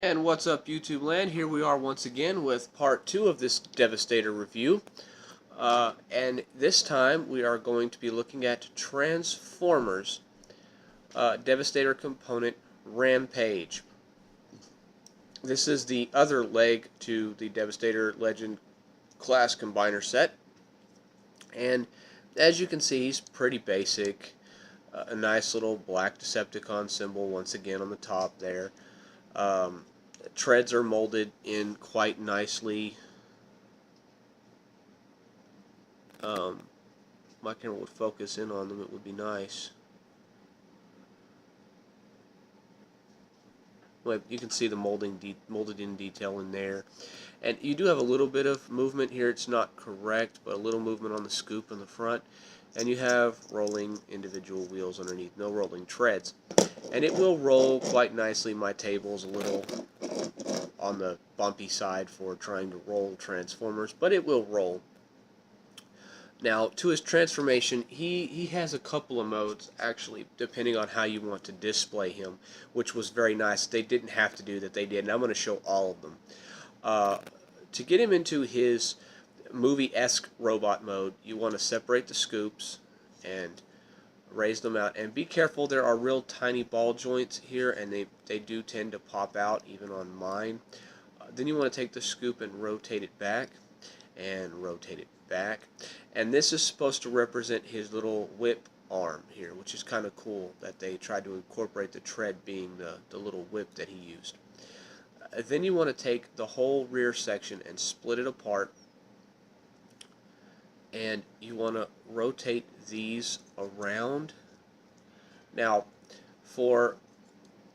And what's up, YouTube land? Here we are once again with part 2 of this Devastator review. And this time we are going to be looking at Transformers Devastator component Rampage. This is the other leg to the Devastator Legend class combiner set. And as you can see, he's pretty basic. A nice little black Decepticon symbol once again on the top there. Treads are molded in quite nicely. My camera would focus in on them, it would be nice. Well, you can see the molded in detail in there. And you do have a little bit of movement here. It's not correct, but a little movement on the scoop in the front. And you have rolling individual wheels underneath, no rolling treads. And it will roll quite nicely. My table's a little on the bumpy side for trying to roll Transformers, but it will roll. Now, to his transformation, he has a couple of modes, actually, depending on how you want to display him, which was very nice. They didn't have to do that, they did, and I'm going to show all of them. To get him into his movie-esque robot mode, you want to separate the scoops and raise them out. And be careful, there are real tiny ball joints here, and they do tend to pop out, even on mine. Then you want to take the scoop and rotate it back, and rotate it back. And this is supposed to represent his little whip arm here, which is kind of cool that they tried to incorporate the tread being the little whip that he used. Then you want to take the whole rear section and split it apart, and you want to rotate these around. Now, for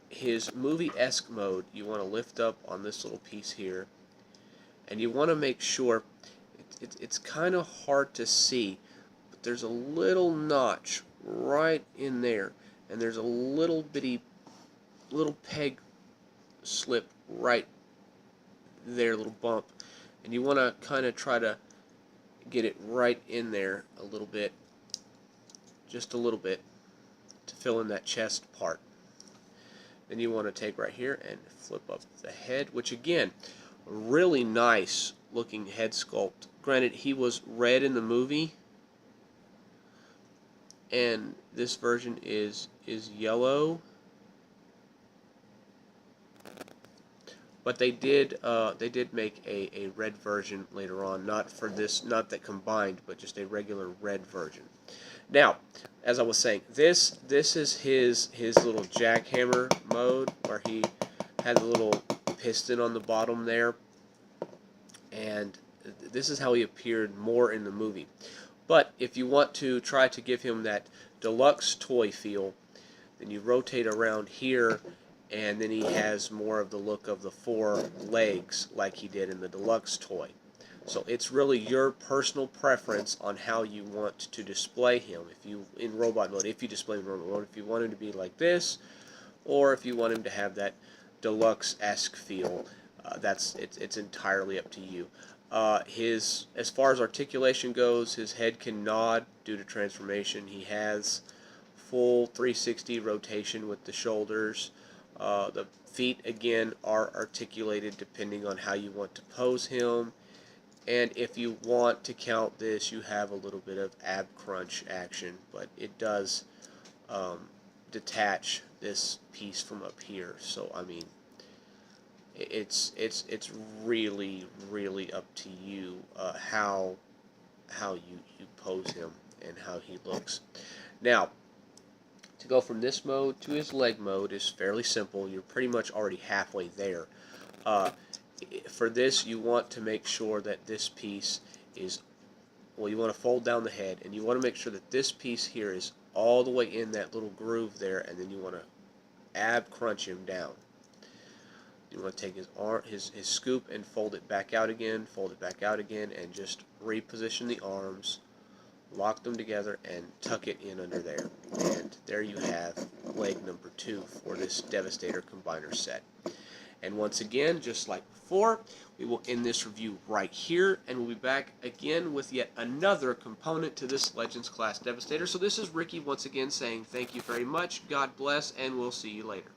his movie-esque mode, you want to lift up on this little piece here, and you want to make sure, it's kind of hard to see, but there's a little notch right in there, and there's a little peg slip right there, little bump, and you want to kind of try to get it right in there a little bit, just a little bit, to fill in that chest part. Then you want to take right here and flip up the head, which again, really nice looking head sculpt. Granted, he was red in the movie, and this version is yellow. But they did make a red version later on, not for this, not that combined, but just a regular red version. Now, as I was saying, this is his little jackhammer mode, where he had a little piston on the bottom there, and this is how he appeared more in the movie. But if you want to try to give him that deluxe toy feel, then you rotate around here, and then he has more of the look of the 4 legs like he did in the deluxe toy. So it's really your personal preference on how you want to display him. If you in robot mode, if you display him in robot mode, if you want him to be like this, or if you want him to have that deluxe-esque feel, it's entirely up to you. As far as articulation goes, his head can nod due to transformation. He has full 360 rotation with the shoulders. The feet, again, are articulated depending on how you want to pose him. And if you want to count this, you have a little bit of ab crunch action, but it does detach this piece from up here. So, I mean, it's really up to you how you pose him and how he looks. Now, to go from this mode to his leg mode is fairly simple. You're pretty much already halfway there. For this, you want to make sure that this piece is, well, you want to fold down the head, and you want to make sure that this piece here is all the way in that little groove there, and then you want to ab crunch him down. You want to take his arm, his scoop, and fold it back out again, and just reposition the arms, lock them together, and tuck it in under there. And there you have leg number 2 for this Devastator combiner set. And once again, just like before, we will end this review right here, and we'll be back again with yet another component to this Legends class Devastator. So this is Ricky once again saying thank you very much, God bless, and we'll see you later.